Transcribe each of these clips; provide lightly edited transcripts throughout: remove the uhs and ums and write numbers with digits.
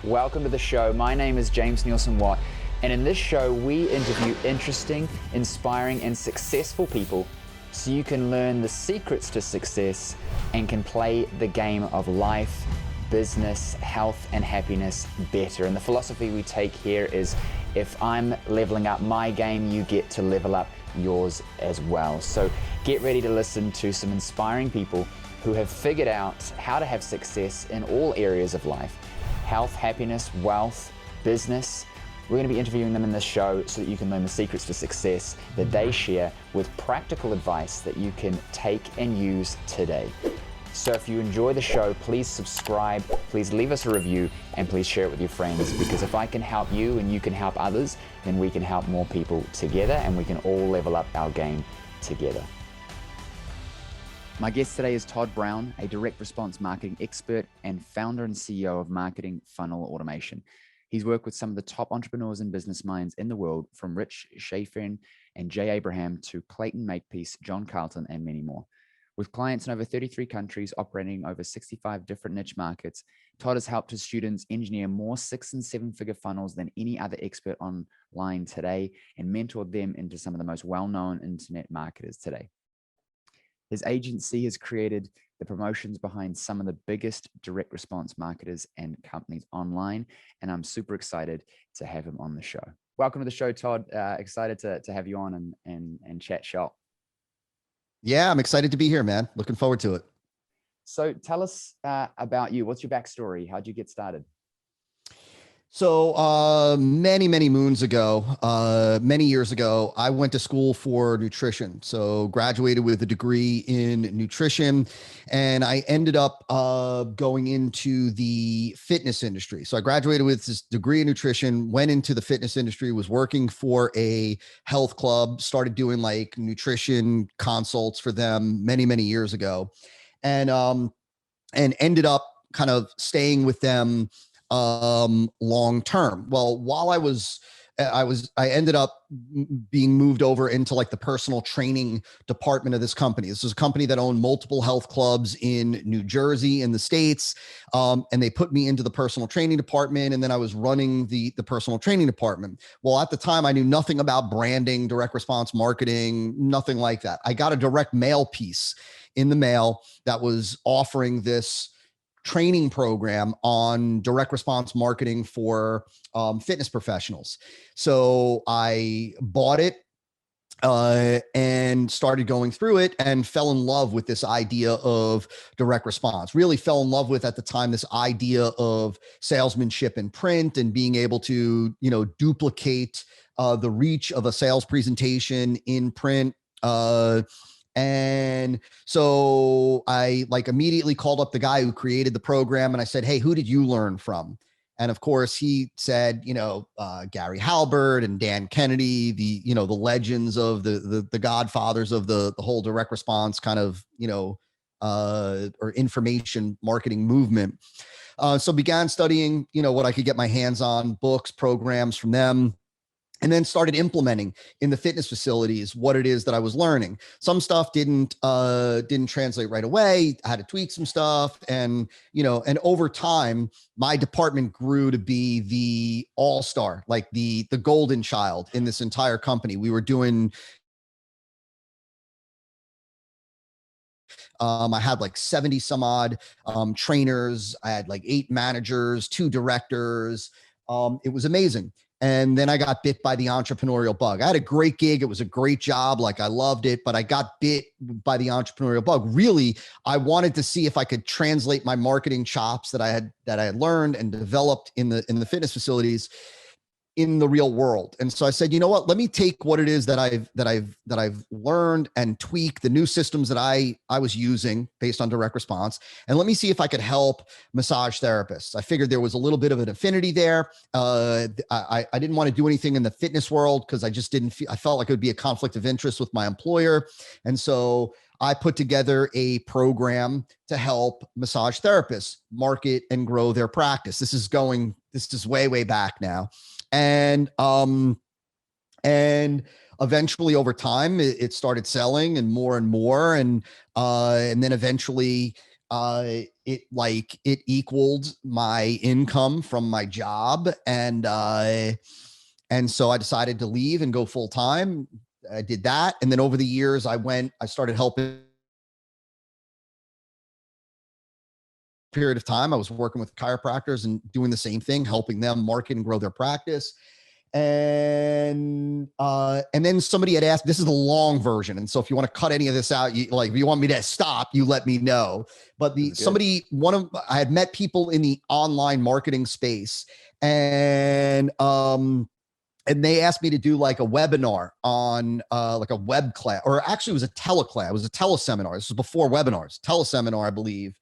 Welcome to the show. My name is James Nielsen Watt, and in this show, we interview interesting, inspiring, and successful people so you can learn the secrets to success and can play the game of life, business, health, and happiness better. And the philosophy we take here is if I'm leveling up my game, you get to level up yours as well. So get ready to listen to some inspiring people who have figured out how to have success in all areas of life. Health, happiness, wealth, business. We're going to be interviewing them in this show so that you can learn the secrets to success that they share with practical advice that you can take and use today. So if you enjoy the show, please subscribe, please leave us a review, and please share it with your friends, because if I can help you and you can help others, then we can help more people together and we can all level up our game together. My guest today is Todd Brown, a direct response marketing expert and founder and CEO of Marketing Funnel Automation. He's worked with some of the top entrepreneurs and business minds in the world, from Rich Schaefer and Jay Abraham to Clayton Makepeace, John Carlton, and many more. With clients in over 33 countries operating over 65 different niche markets, Todd has helped his students engineer more 6- and 7-figure funnels than any other expert online today and mentored them into some of the most well-known internet marketers today. His agency has created the promotions behind some of the biggest direct response marketers and companies online, and I'm super excited to have him on the show. Welcome to the show, Todd. Excited to have you on and chat shop. Yeah, I'm excited to be here, man. Looking forward to it. So tell us about you. What's your backstory? How'd you get started? So many moons ago, many years ago, I went to school for nutrition. So graduated with a degree in nutrition, and I ended up going into the fitness industry. So I graduated with this degree in nutrition, went into the fitness industry, was working for a health club, started doing like nutrition consults for them many years ago, and ended up kind of staying with them long term. Well, while I ended up being moved over into like the personal training department of this company. This was a company that owned multiple health clubs in New Jersey in the States. And they put me into the personal training department, and then I was running the personal training department. Well, at the time I knew nothing about branding, direct response marketing, nothing like that. I got a direct mail piece in the mail that was offering this training program on direct response marketing for fitness professionals. So I bought it and started going through it and fell in love with this idea of direct response. Really fell in love with, at the time, this idea of salesmanship in print and being able to, duplicate the reach of a sales presentation in print. And so I immediately called up the guy who created the program, and I said, "Hey, who did you learn from?" And of course he said, Gary Halbert and Dan Kennedy, the legends of the godfathers of the whole direct response kind of, or information marketing movement. So began studying, what I could get my hands on, books, programs from them. And then started implementing in the fitness facilities what it is that I was learning. Some stuff didn't translate right away. I had to tweak some stuff, and over time, my department grew to be the all-star, like the golden child in this entire company. We were doing. I had like 70 some odd trainers. I had like 8 managers, 2 directors. It was amazing. And then I got bit by the entrepreneurial bug. I had a great gig. It was a great job. Like, I loved it, but I got bit by the entrepreneurial bug. Really, I wanted to see if I could translate my marketing chops that I had learned and developed in the fitness facilities in the real world. And so I said, you know what, let me take what it is that I've learned and tweak the new systems that I was using based on direct response. And let me see if I could help massage therapists. I figured there was a little bit of an affinity there. I didn't want to do anything in the fitness world because I just I felt like it would be a conflict of interest with my employer. And so I put together a program to help massage therapists market and grow their practice. This is way back now. And eventually over time it started selling and more. And then eventually, it equaled my income from my job. And so I decided to leave and go full time. I did that. And then over the years I started helping. Period of time I was working with chiropractors and doing the same thing, helping them market and grow their practice. And then somebody had asked, this is the long version, and so if you want to cut any of this out, if you want me to stop, you let me know. But I had met people in the online marketing space, and they asked me to do like a webinar on like a web class, or actually it was a teleclass, it was a teleseminar. This was before webinars, teleseminar, I believe.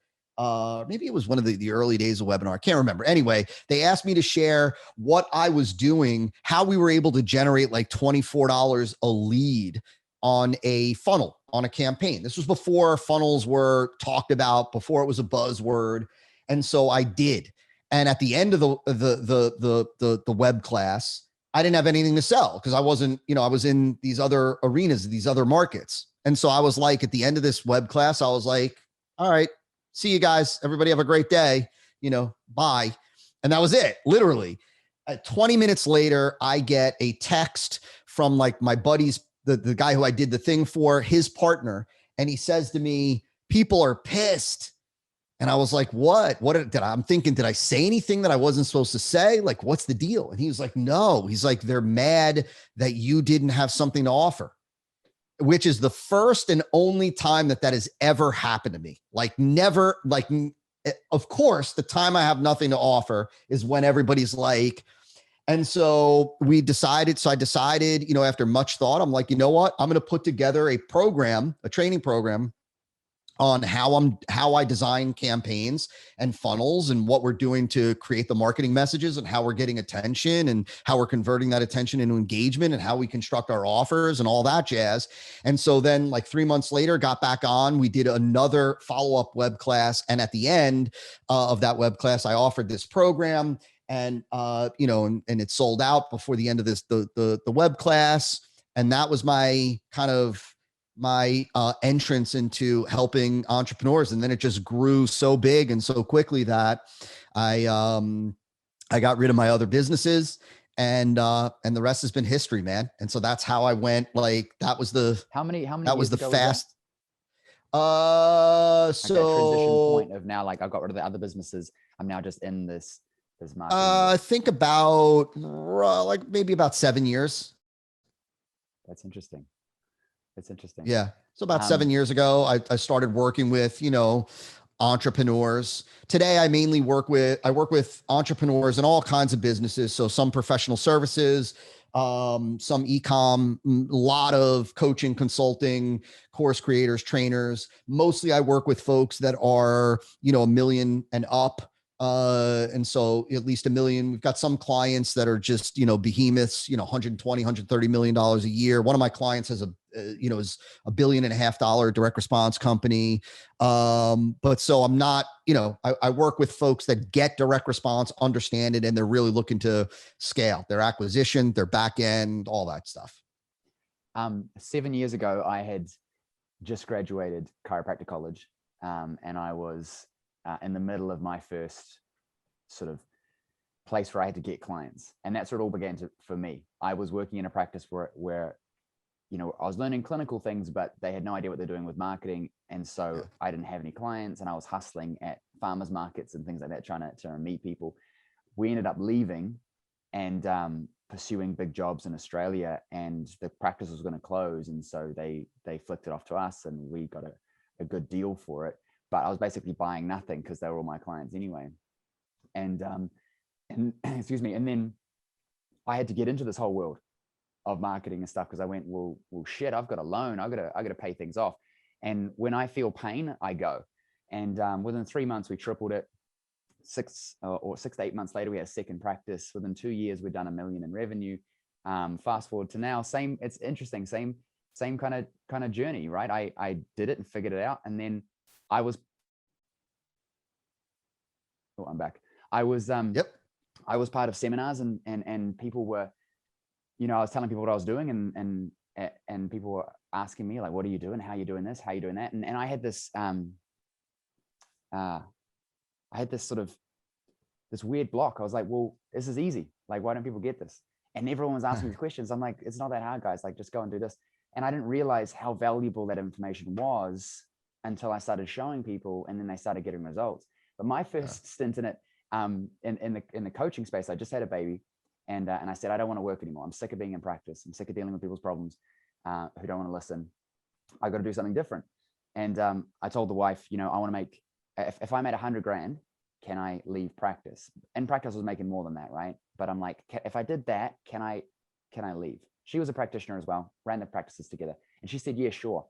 Maybe it was one of the early days of webinar. I can't remember. Anyway, they asked me to share what I was doing, how we were able to generate like $24 a lead on a funnel, on a campaign. This was before funnels were talked about, before it was a buzzword. And so I did. And at the end of the web class, I didn't have anything to sell because I wasn't, I was in these other arenas, these other markets. And so I was like, at the end of this web class, I was like, all right, see you guys. Everybody have a great day. Bye. And that was it. Literally 20 minutes later, I get a text from like my buddy's, the guy who I did the thing for, his partner. And he says to me, people are pissed. And I was like, what I'm thinking, did I say anything that I wasn't supposed to say? Like, what's the deal? And he was like, no, he's like, they're mad that you didn't have something to offer. Which is the first and only time that has ever happened to me. Like never, like, of course, the time I have nothing to offer is when everybody's like, and so I decided, after much thought, I'm like, you know what? I'm going to put together a training program on how I design campaigns and funnels and what we're doing to create the marketing messages and how we're getting attention and how we're converting that attention into engagement and how we construct our offers and all that jazz. And so then like 3 months later, got back on, we did another follow-up web class. And at the end of that web class, I offered this program and, and it sold out before the end of the web class. And that was my entrance into helping entrepreneurs. And then it just grew so big and so quickly that I got rid of my other businesses and the rest has been history, man. And so that's how I went. Like that was how many that was the fast. Like that transition point of now, like I got rid of the other businesses. I'm now just in this marketing. I think about like maybe about 7 years. That's interesting. It's interesting. Yeah. So about 7 years ago, I started working with, entrepreneurs. Today, I mainly work with entrepreneurs in all kinds of businesses. So some professional services, some e-com, a lot of coaching, consulting, course creators, trainers. Mostly I work with folks that are, $1 million and up. And so at least $1 million. We've got some clients that are just, behemoths, $120, $130 million a year. One of my clients has is $1.5 billion direct response company. But so I'm not, I work with folks that get direct response, understand it, and they're really looking to scale their acquisition, their back end, all that stuff. 7 years ago, I had just graduated chiropractic college. And I was in the middle of my first sort of place where I had to get clients. And that's where it all began for me. I was working in a practice where I was learning clinical things, but they had no idea what they're doing with marketing. And so I didn't have any clients and I was hustling at farmers markets and things like that, trying to meet people. We ended up leaving and pursuing big jobs in Australia, and the practice was going to close. And so they flicked it off to us and we got a good deal for it. But I was basically buying nothing because they were all my clients anyway. And excuse me. And then I had to get into this whole world of marketing and stuff because I went, well, shit, I've got a loan. I got to pay things off. And when I feel pain, I go. And within 3 months, we tripled it. 6 to 8 months later, we had a second practice. Within 2 years, we'd done $1 million in revenue. Fast forward to now, it's interesting, same kind of journey, right? I did it and figured it out. And then I'm back. I was part of seminars and people were, I was telling people what I was doing and people were asking me like, what are you doing? How are you doing this? How are you doing that? And I had this I had this sort of this weird block. I was like, well, this is easy. Like, why don't people get this? And everyone was asking me questions. I'm like, it's not that hard, guys. Like, just go and do this. And I didn't realize how valuable that information was until I started showing people, and then they started getting results. But my first stint in it, in the coaching space, I just had a baby, and I said, I don't want to work anymore. I'm sick of being in practice. I'm sick of dealing with people's problems who don't want to listen. I got to do something different. And I told the wife, you know, I want to make, if I made 100 grand, can I leave practice? And practice was making more than that, right? But I'm like, if I did that, can I leave? She was a practitioner as well, ran the practices together. And she said, yeah, sure.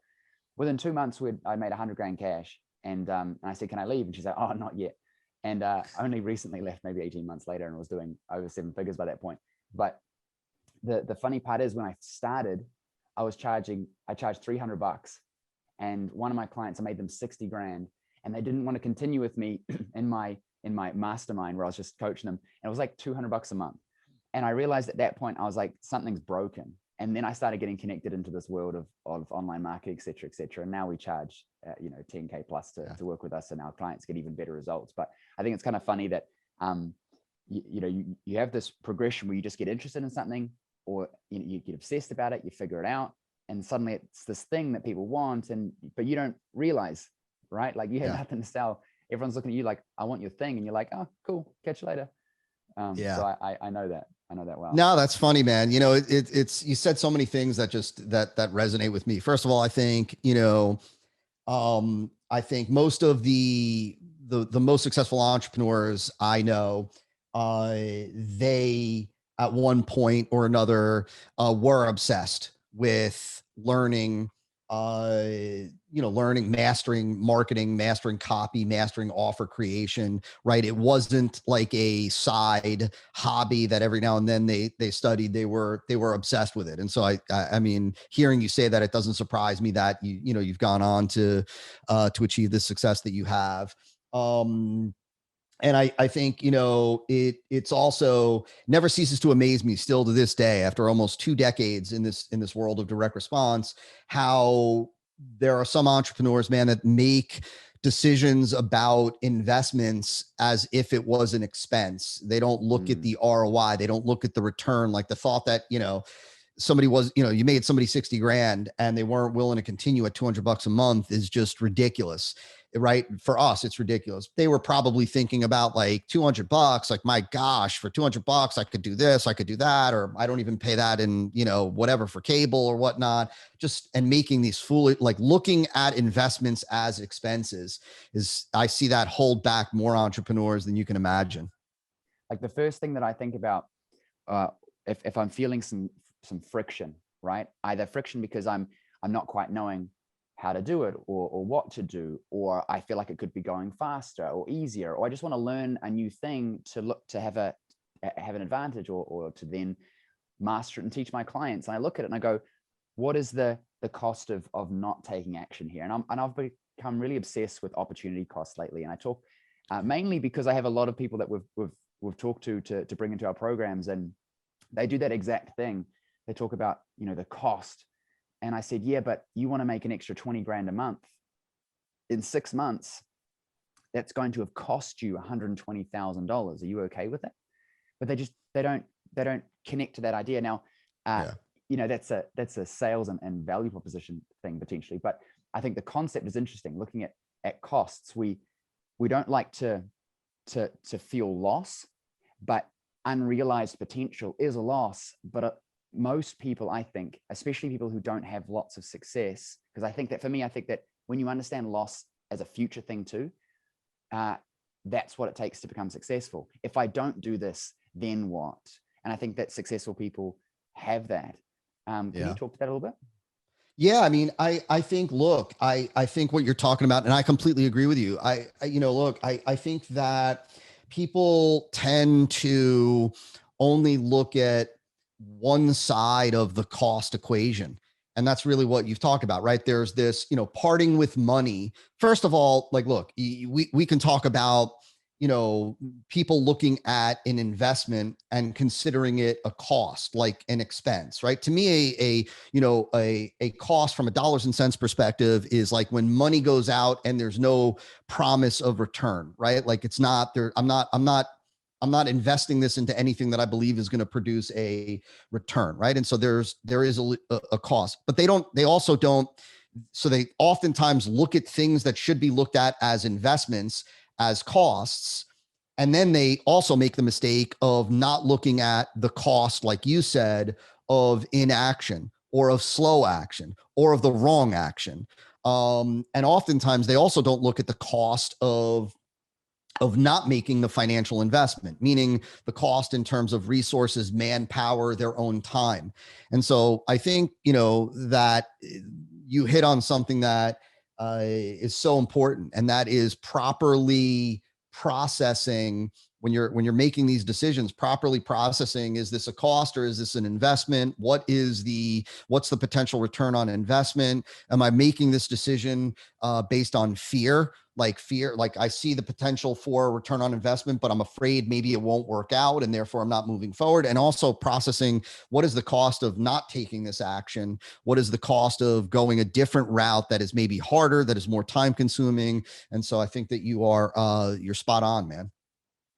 Within 2 months, I made 100 grand cash. And I said, can I leave? And she's like, oh, not yet. And only recently left, maybe 18 months later, and was doing over 7 figures by that point. But the funny part is, when I started, I charged $300. And one of my clients, I made them 60 grand, and they didn't want to continue with me in my mastermind where I was just coaching them. And it was like $200 a month. And I realized at that point, I was like, something's broken. And then I started getting connected into this world of online marketing, et cetera, et cetera. And now we charge, 10K plus to work with us, and our clients get even better results. But I think it's kind of funny that, you have this progression where you just get interested in something, or you get obsessed about it, you figure it out, and suddenly it's this thing that people want, but you don't realize, right? Like, you had nothing to sell. Everyone's looking at you like, I want your thing. And you're like, oh, cool. Catch you later. So I know that. I know that well. No, that's funny, man. You know, it's, you said so many things that resonate with me. First of all, I think, I think most of the most successful entrepreneurs I know, they at one point or another were obsessed with learning, mastering marketing, mastering copy, mastering offer creation, right? It wasn't like a side hobby that every now and then they studied. They were obsessed with it. And so I mean, hearing you say that, it doesn't surprise me that you've gone on to achieve the success that you have. And I think, it's also never ceases to amaze me still to this day, after almost 2 decades in this world of direct response, how there are some entrepreneurs, man, that make decisions about investments as if it was an expense. They don't look at the ROI. They don't look at the return. Like the thought that, somebody was, you made somebody 60 grand and they weren't willing to continue at $200 a month is just ridiculous. Right? For us, it's ridiculous. They were probably thinking about like $200, like, my gosh, for $200, I could do this, I could do that, or I don't even pay that in, whatever for cable or whatnot. And making these foolish, like, looking at investments as expenses I see that hold back more entrepreneurs than you can imagine. Like, the first thing that I think about, if I'm feeling some friction, right? Either friction because I'm not quite knowing how to do it, or what to do, or I feel like it could be going faster or easier, or I just want to learn a new thing to have an advantage, or to then master it and teach my clients. And I look at it and I go, what is the cost of not taking action here? And I've become really obsessed with opportunity costs lately. And I talk mainly because I have a lot of people that we've talked to bring into our programs, and they do that exact thing. They talk about, the cost. And I said, yeah, but you want to make an extra 20 grand a month in 6 months. That's going to have cost you $120,000. Are you okay with that? But they don't connect to that idea. Now, that's a sales and value proposition thing potentially. But I think the concept is interesting. Looking at costs, we don't like to feel loss, but unrealized potential is a loss. But most people, I think, especially people who don't have lots of success, because I think that when you understand loss as a future thing too, that's what it takes to become successful. If I don't do this, then what? And I think that successful people have that. Can you talk to that a little bit? Yeah, I mean, I think, look, I think what you're talking about, and I completely agree with you. I think that people tend to only look at one side of the cost equation. And that's really what you've talked about, right? There's this, parting with money. First of all, like, look, we can talk about, people looking at an investment and considering it a cost, like an expense, right? To me, a cost from a dollars and cents perspective is like when money goes out and there's no promise of return, right? Like it's not there. I'm not investing this into anything that I believe is going to produce a return, right? And so there is a cost, but they also don't. So they oftentimes look at things that should be looked at as investments as costs. And then they also make the mistake of not looking at the cost, like you said, of inaction or of slow action or of the wrong action. And oftentimes they also don't look at the cost of not making the financial investment, meaning the cost in terms of resources, manpower, their own time. And so I think, that you hit on something that is so important, and that is properly processing when you're making these decisions, properly processing, is this a cost or is this an investment? What's the potential return on investment? Am I making this decision based on fear? Like I see the potential for a return on investment, but I'm afraid maybe it won't work out and therefore I'm not moving forward. And also processing, what is the cost of not taking this action? What is the cost of going a different route that is maybe harder, that is more time consuming? And so I think that you're spot on, man.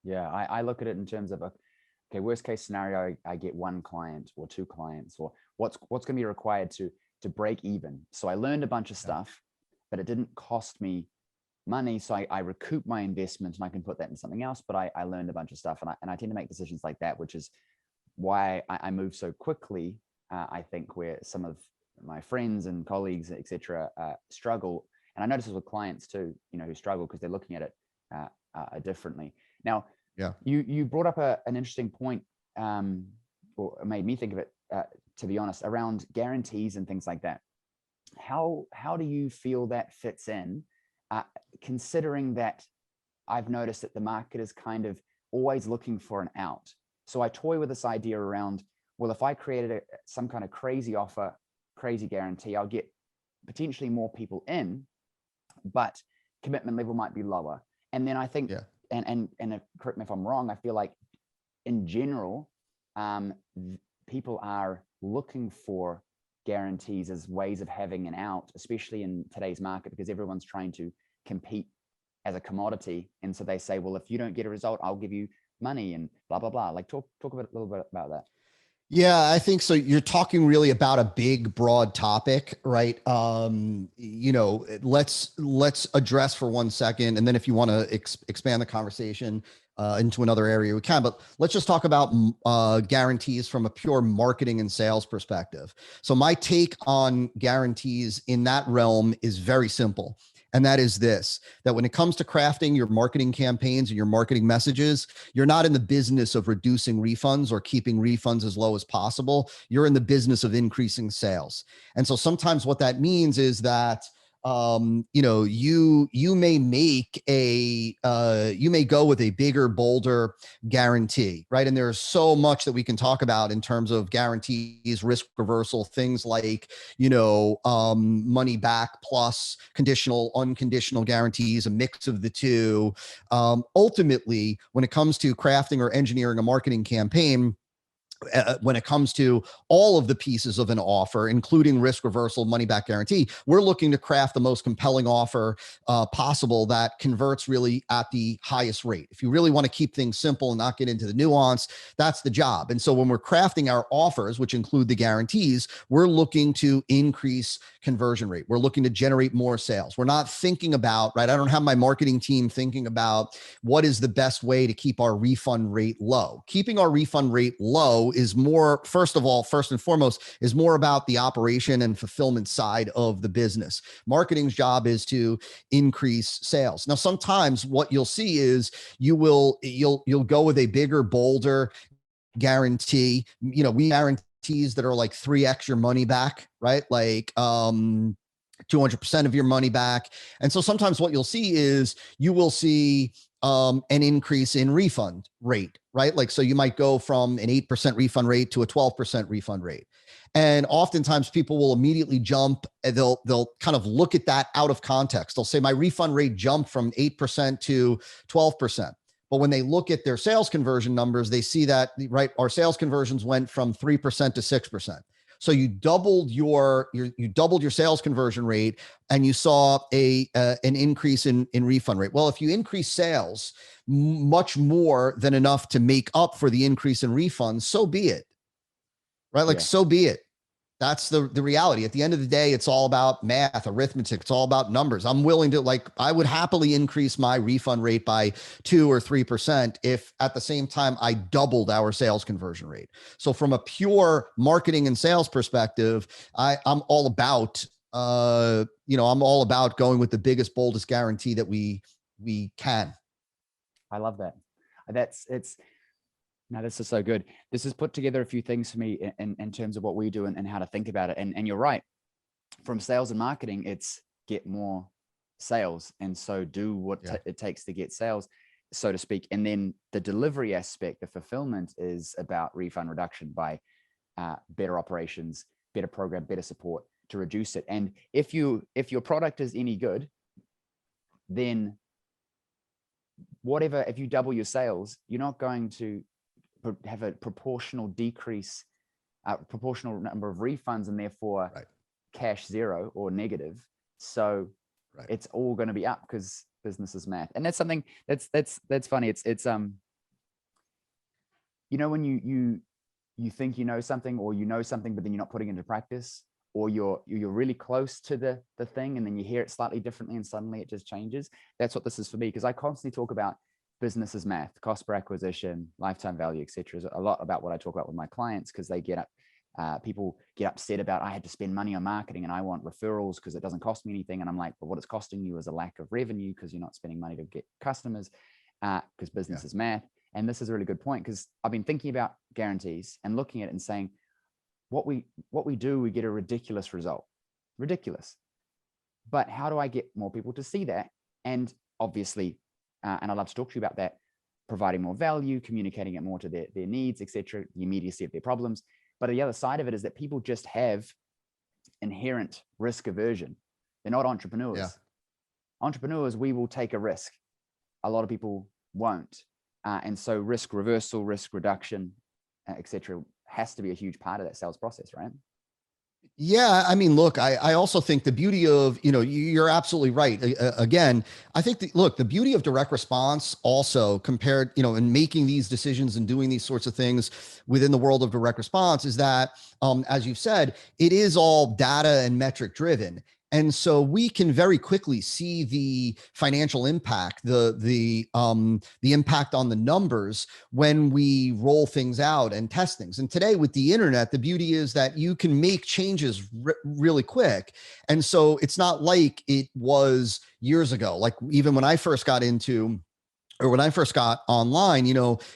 Yeah, I look at it in terms of okay, worst case scenario, I get one client or two clients, or what's going to be required to break even. So I learned a bunch of stuff, but it didn't cost me money. So I recoup my investment and I can put that in something else, but I learned a bunch of stuff, and I tend to make decisions like that, which is why I move so quickly. I think where some of my friends and colleagues, etc., struggle, and I notice this with clients too, who struggle because they're looking at it differently. Now, you brought up an interesting point, or made me think of it, to be honest, around guarantees and things like that. How do you feel that fits in, considering that I've noticed that the market is kind of always looking for an out? So I toy with this idea around, well, if I created some kind of crazy offer, crazy guarantee, I'll get potentially more people in, but commitment level might be lower. And then I think, and correct me if I'm wrong, I feel like in general, people are looking for guarantees as ways of having an out, especially in today's market, because everyone's trying to compete as a commodity. And so they say, well, if you don't get a result, I'll give you money and blah, blah, blah. Like talk a little bit about that. Yeah, I think so. You're talking really about a big, broad topic, right? Let's address for 1 second, and then if you want to expand the conversation into another area, we can. But let's just talk about guarantees from a pure marketing and sales perspective. So my take on guarantees in that realm is very simple. And that is this, that when it comes to crafting your marketing campaigns and your marketing messages, you're not in the business of reducing refunds or keeping refunds as low as possible. You're in the business of increasing sales. And so sometimes what that means is that you may make you may go with a bigger, bolder guarantee, right? And there's so much that we can talk about in terms of guarantees, risk reversal, things like, money back plus conditional, unconditional guarantees, a mix of the two. Ultimately, when it comes to crafting or engineering a marketing campaign, when it comes to all of the pieces of an offer, including risk reversal, money back guarantee, we're looking to craft the most compelling offer possible that converts really at the highest rate. If you really want to keep things simple and not get into the nuance, that's the job. And so when we're crafting our offers, which include the guarantees, we're looking to increase conversion rate. We're looking to generate more sales. We're not thinking about, right? I don't have my marketing team thinking about what is the best way to keep our refund rate low. Keeping our refund rate low is more, first and foremost, is more about the operation and fulfillment side of the business. Marketing's job is to increase sales. Now, sometimes what you'll see is you'll go with a bigger, bolder guarantee. We guarantees that are like 3x your money back, right? Like 200% of your money back. And so sometimes what you'll see is you will see an increase in refund rate, right? Like, so you might go from an 8% refund rate to a 12% refund rate. And oftentimes people will immediately jump and they'll kind of look at that out of context. They'll say my refund rate jumped from 8% to 12%. But when they look at their sales conversion numbers, they see that, right, our sales conversions went from 3% to 6%. So you doubled your sales conversion rate, and you saw an increase in refund rate. Well, if you increase sales much more than enough to make up for the increase in refunds, so be it, right? Like, so be it. That's the reality. At the end of the day, it's all about math, arithmetic. It's all about numbers. I'm willing to, like, I would happily increase my refund rate by 2 or 3% if at the same time I doubled our sales conversion rate. So from a pure marketing and sales perspective, I'm all about, I'm all about going with the biggest, boldest guarantee that we can. I love that. No, this is so good. This has put together a few things for me in terms of what we do and how to think about it. And you're right. From sales and marketing, it's get more sales. And so do what it takes to get sales, so to speak. And then the delivery aspect, the fulfillment, is about refund reduction by better operations, better program, better support to reduce it. And if your product is any good, then if you double your sales, you're not going to have a proportional decrease, proportional number of refunds, and therefore cash zero or negative. So it's all going to be up because business is math. And that's something that's funny. It's when you think you know something, or you know something, but then you're not putting it into practice, or you're really close to the thing, and then you hear it slightly differently and suddenly it just changes. That's what this is for me, because I constantly talk about business is math, cost per acquisition, lifetime value, etc. Is a lot about what I talk about with my clients, because they people get upset about, I had to spend money on marketing and I want referrals because it doesn't cost me anything. And I'm like, but what it's costing you is a lack of revenue, because you're not spending money to get customers, because business is math. And this is a really good point, because I've been thinking about guarantees and looking at it and saying, what we do, we get a ridiculous result. Ridiculous. But how do I get more people to see that? And obviously, and I'd love to talk to you about that, providing more value, communicating it more to their needs, etc., the immediacy of their problems. But the other side of it is that people just have inherent risk aversion. They're not entrepreneurs. Yeah. Entrepreneurs, we will take a risk. A lot of people won't. And so risk reversal, risk reduction, etc., has to be a huge part of that sales process, right? Yeah. I mean, look, I also think the beauty of, you're absolutely right. Again, I think the beauty of direct response also compared, in making these decisions and doing these sorts of things within the world of direct response is that, as you've said, it is all data and metric driven. And so we can very quickly see the financial impact, the impact on the numbers when we roll things out and test things. And today with the internet, the beauty is that you can make changes really quick. And so it's not like it was years ago. Like even when I first got online,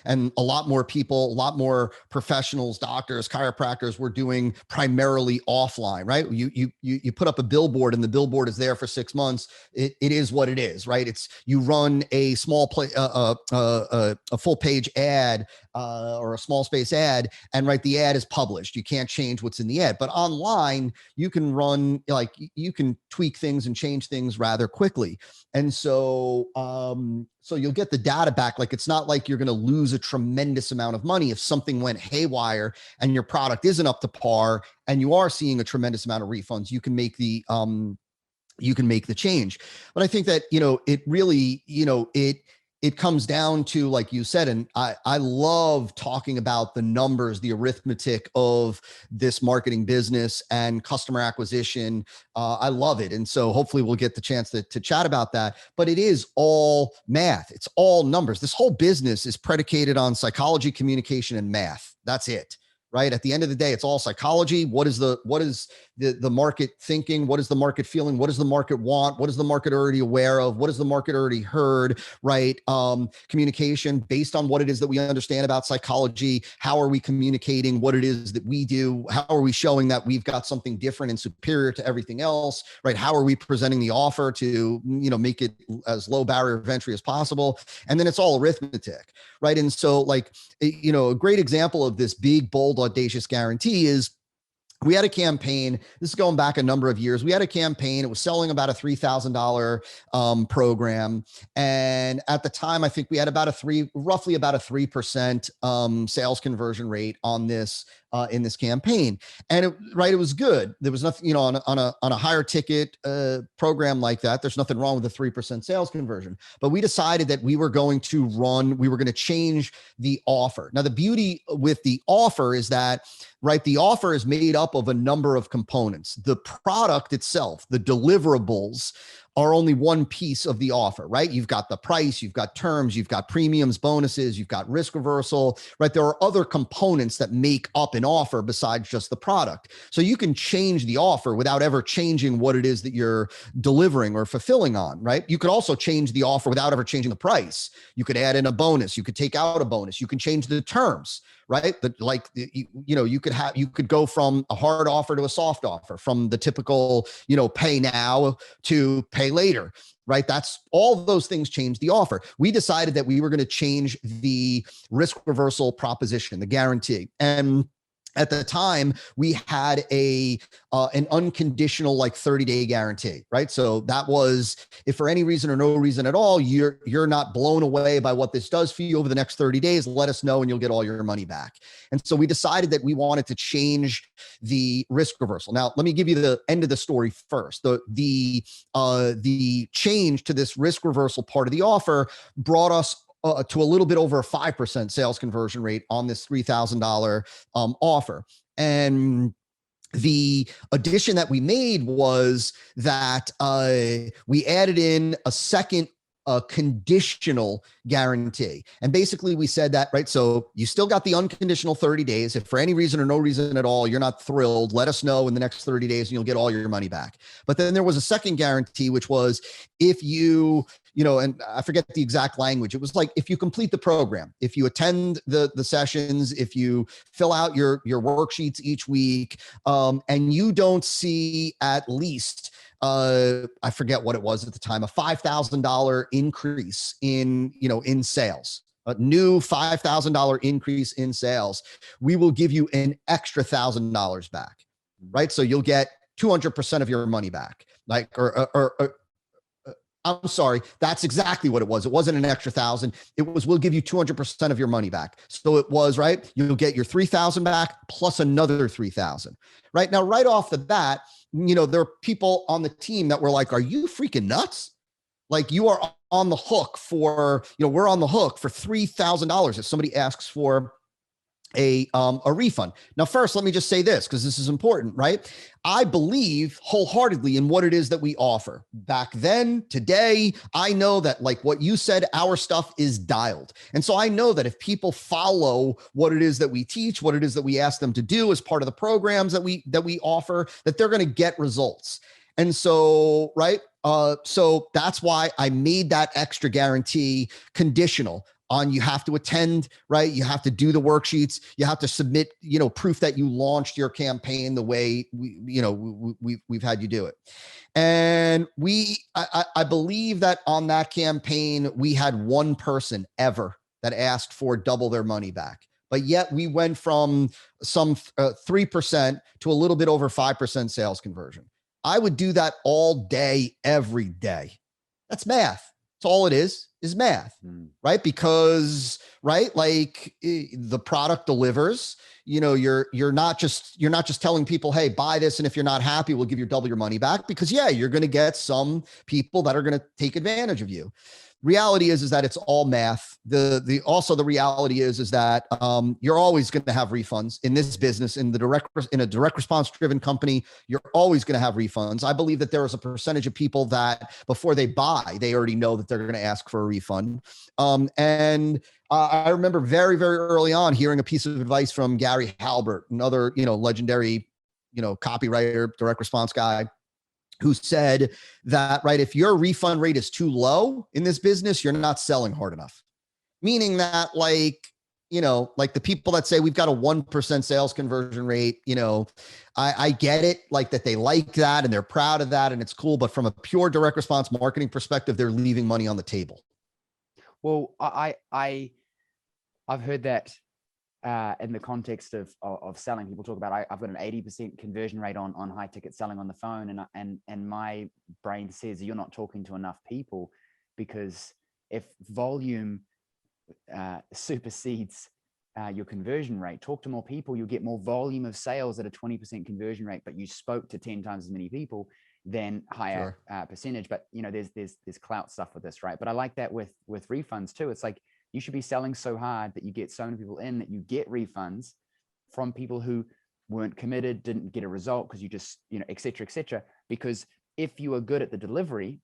and a lot more people, a lot more professionals, doctors, chiropractors were doing primarily offline, right? You put up a billboard and the billboard is there for 6 months. It is what it is, right? You run a small a full page ad or a small space ad, and the ad is published. You can't change what's in the ad, but online you can run, you can tweak things and change things rather quickly. And so, so you'll get the data back. Like, it's not like you're going to lose a tremendous amount of money if something went haywire and your product isn't up to par and you are seeing a tremendous amount of refunds. You can make the change. But I think that, it really, it comes down to, like you said, and I love talking about the numbers, the arithmetic of this marketing business and customer acquisition. I love it. And so hopefully we'll get the chance to chat about that, but it is all math. It's all numbers. This whole business is predicated on psychology, communication, and math. That's it. Right? At the end of the day, it's all psychology. What is the market thinking? What is the market feeling? What does the market want? What is the market already aware of? What has the market already heard? Right? Communication based on what it is that we understand about psychology. How are we communicating what it is that we do? How are we showing that we've got something different and superior to everything else? Right? How are we presenting the offer to, make it as low barrier of entry as possible? And then it's all arithmetic, right? And so, a great example of this big, bold, audacious guarantee is we had a campaign. This is going back a number of years. We had a campaign. It was selling about a $3,000 program. And at the time, I think we had roughly about a 3% sales conversion rate on this in this campaign. And it was good. There was nothing, on a higher ticket program like that. There's nothing wrong with the 3% sales conversion. But we decided that we were going to change the offer. Now, the beauty with the offer is that, right, the offer is made up of a number of components. The product itself, the deliverables, are only one piece of the offer, right? You've got the price, you've got terms, you've got premiums, bonuses, you've got risk reversal, right? There are other components that make up an offer besides just the product. So you can change the offer without ever changing what it is that you're delivering or fulfilling on, right? You could also change the offer without ever changing the price. You could add in a bonus, you could take out a bonus, you can change the terms, right? You could go from a hard offer to a soft offer, from the typical, pay now to pay later, right? That's all those things change the offer. We decided that we were going to change the risk reversal proposition, the guarantee. And at the time, we had an unconditional 30-day guarantee, right? So that was, if for any reason or no reason at all, you're not blown away by what this does for you over the next 30 days, let us know and you'll get all your money back. And so we decided that we wanted to change the risk reversal. Now, let me give you the end of the story first. The change to this risk reversal part of the offer brought us to a little bit over a 5% sales conversion rate on this $3,000 offer. And the addition that we made was that we added in a second conditional guarantee. And basically we said that, right? So you still got the unconditional 30 days. If for any reason or no reason at all, you're not thrilled, let us know in the next 30 days and you'll get all your money back. But then there was a second guarantee, which was if you and I forget the exact language. It was like, if you complete the program, if you attend the sessions, if you fill out your worksheets each week, and you don't see at least, I forget what it was at the time, a $5,000 increase in sales, a new $5,000 increase in sales, we will give you an extra $1,000 back, right? So you'll get 200% of your money back, I'm sorry, that's exactly what it was. It wasn't an extra 1,000. It was, we'll give you 200% of your money back. So it was, right, you'll get your 3,000 back plus another 3,000, right? Now, right off the bat, there are people on the team that were like, are you freaking nuts? Like, you are on the hook for, we're on the hook for $3,000 if somebody asks for a refund. Now, first, let me just say this, because this is important, right? I believe wholeheartedly in what it is that we offer. Back then, today, I know that, like what you said, our stuff is dialed. And so I know that if people follow what it is that we teach, what it is that we ask them to do as part of the programs that we offer, that they're going to get results. And so, right? So that's why I made that extra guarantee conditional on, you have to attend, right? You have to do the worksheets. You have to submit, proof that you launched your campaign the way we've had you do it. And I believe that on that campaign, we had one person ever that asked for double their money back. But yet we went from some 3% to a little bit over 5% sales conversion. I would do that all day, every day. That's math. That's all it is math, right? Because, right, like the product delivers, you're not just telling people, hey, buy this, and if you're not happy, we'll give you double your money back, because you're going to get some people that are going to take advantage of you. Reality is that it's all math. The reality is that you're always going to have refunds in this business. In a direct response driven company, you're always going to have refunds. I believe that there is a percentage of people that before they buy, they already know that they're going to ask for a refund. I remember very, very early on hearing a piece of advice from Gary Halbert, another legendary copywriter, direct response guy, who said that, right, if your refund rate is too low in this business, you're not selling hard enough. Meaning that, like the people that say we've got a 1% sales conversion rate, I get it, like that they like that and they're proud of that and it's cool. But from a pure direct response marketing perspective, they're leaving money on the table. Well, I've heard that in the context of selling, people talk about I've got an 80% conversion rate on high ticket selling on the phone, and my brain says you're not talking to enough people, because if volume supersedes your conversion rate, talk to more people, you'll get more volume of sales at a 20% conversion rate, but you spoke to 10 times as many people, then higher percentage. But there's clout stuff with this, right? But I like that with refunds too. It's like you should be selling so hard that you get so many people in that you get refunds from people who weren't committed, didn't get a result because you just, et cetera, because if you are good at the delivery,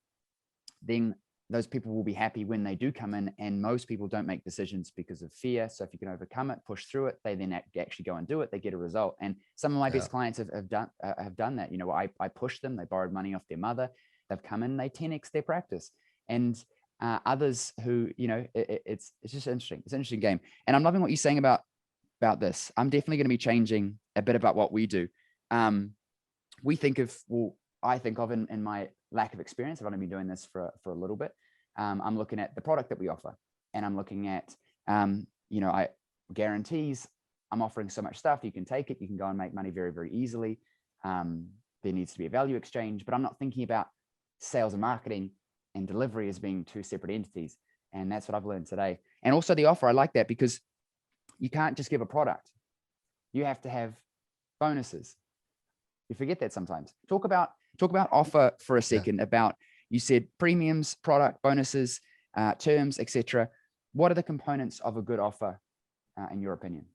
then those people will be happy when they do come in. And most people don't make decisions because of fear. So if you can overcome it, push through it, they then actually go and do it, they get a result. And some of my best clients have done that. I pushed them, they borrowed money off their mother, they've come in, they 10x their practice. And others who, it's just interesting. It's an interesting game. And I'm loving what you're saying about this. I'm definitely going to be changing a bit about what we do. I think of in my lack of experience, I've only been doing this for a little bit. I'm looking at the product that we offer, and I'm looking at, I guarantees. I'm offering so much stuff. You can take it. You can go and make money very, very easily. There needs to be a value exchange, but I'm not thinking about sales and marketing and delivery as being two separate entities. And that's what I've learned today. And also the offer, I like that, because you can't just give a product. You have to have bonuses. You forget that sometimes. Talk about offer for a second. About, you said premiums, product, bonuses, terms, etc. What are the components of a good offer in your opinion?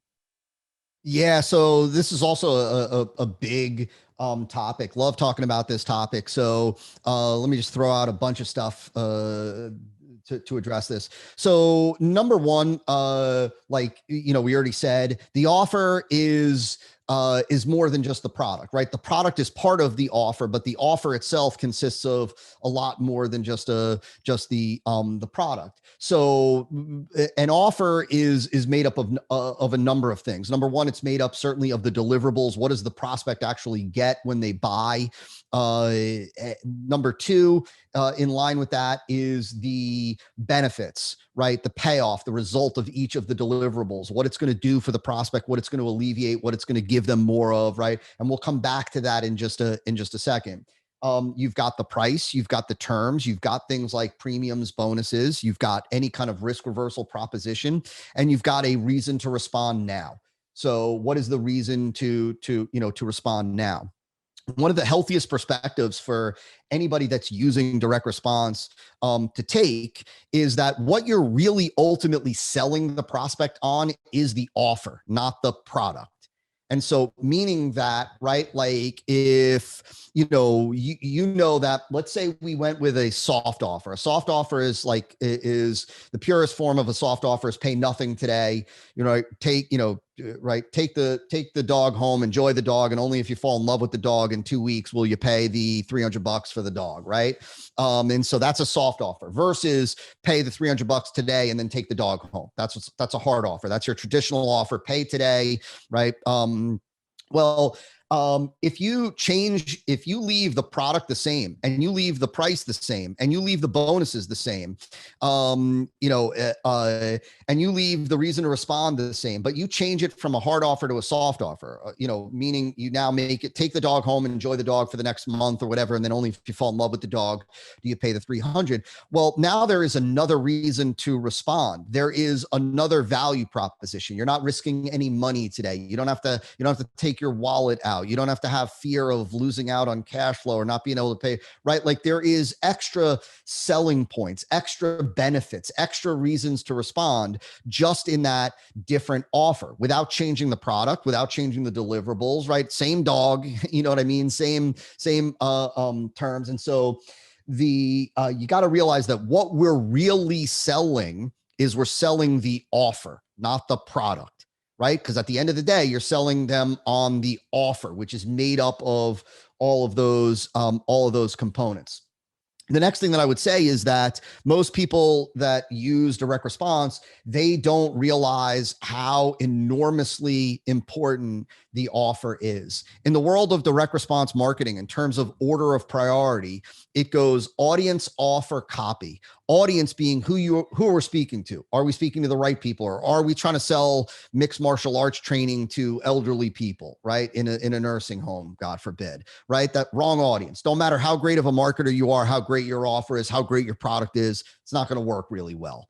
Yeah, so this is also a big topic. Love talking about this topic. So let me just throw out a bunch of stuff to address this. So number one, we already said, the offer is more than just the product, right? The product is part of the offer, but the offer itself consists of a lot more than just the product. So an offer is made up of a number of things. Number one, it's made up certainly of the deliverables. What does the prospect actually get when they buy? Number two, in line with that, is the benefits, right? The payoff, the result of each of the deliverables, what it's going to do for the prospect, what it's going to alleviate, what it's going to give them more of, right? And we'll come back to that in just a second. You've got the price, you've got the terms, you've got things like premiums, bonuses, you've got any kind of risk reversal proposition, and you've got a reason to respond now. So what is the reason to respond now? One of the healthiest perspectives for anybody that's using direct response to take is that what you're really ultimately selling the prospect on is the offer, not the product. And so meaning that, right, like if, that, let's say we went with a soft offer. A soft offer is the purest form of a soft offer is pay nothing today, take the dog home, enjoy the dog. And only if you fall in love with the dog in 2 weeks will you pay the $300 for the dog, right? And so that's a soft offer versus pay the $300 today and then take the dog home. That's a hard offer. That's your traditional offer. Pay today, right? If you leave the product the same and you leave the price the same and you leave the bonuses the same, and you leave the reason to respond the same, but you change it from a hard offer to a soft offer, meaning you now make it take the dog home and enjoy the dog for the next month or whatever. And then only if you fall in love with the dog do you pay the $300. Well, now there is another reason to respond. There is another value proposition. You're not risking any money today. You don't have to take your wallet out. You don't have to have fear of losing out on cash flow or not being able to pay, right? Like there is extra selling points, extra benefits, extra reasons to respond just in that different offer without changing the product, without changing the deliverables, right? Same dog, you know what I mean? Same terms. And so you got to realize that what we're really selling is we're selling the offer, not the product. Right? Because at the end of the day, you're selling them on the offer, which is made up of all of those components. The next thing that I would say is that most people that use direct response, they don't realize how enormously important the offer is. In the world of direct response marketing, in terms of order of priority, it goes audience, offer, copy. Audience being who we're speaking to. Are we speaking to the right people, or are we trying to sell mixed martial arts training to elderly people, right? In a nursing home, God forbid, right? That wrong audience. Don't matter how great of a marketer you are, how great your offer is, how great your product is, it's not going to work really well.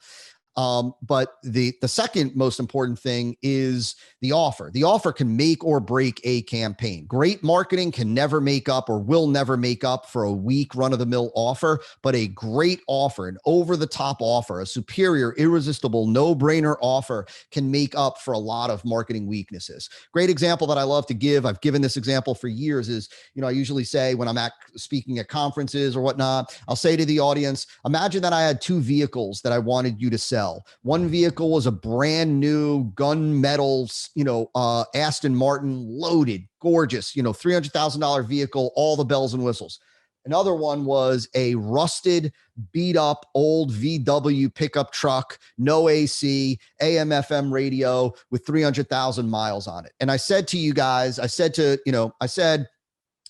But the second most important thing is the offer. The offer can make or break a campaign. Great marketing can never make up or will never make up for a weak run-of-the-mill offer, but a great offer, an over-the-top offer, a superior, irresistible, no-brainer offer can make up for a lot of marketing weaknesses. Great example that I love to give, I've given this example for years, is, I usually say when I'm speaking at conferences or whatnot, I'll say to the audience, imagine that I had two vehicles that I wanted you to sell. One vehicle was a brand new gunmetal, Aston Martin, loaded, gorgeous, $300,000 vehicle, all the bells and whistles. Another one was a rusted, beat up old VW pickup truck, no AC, AM, FM radio with 300,000 miles on it. And I said to you guys,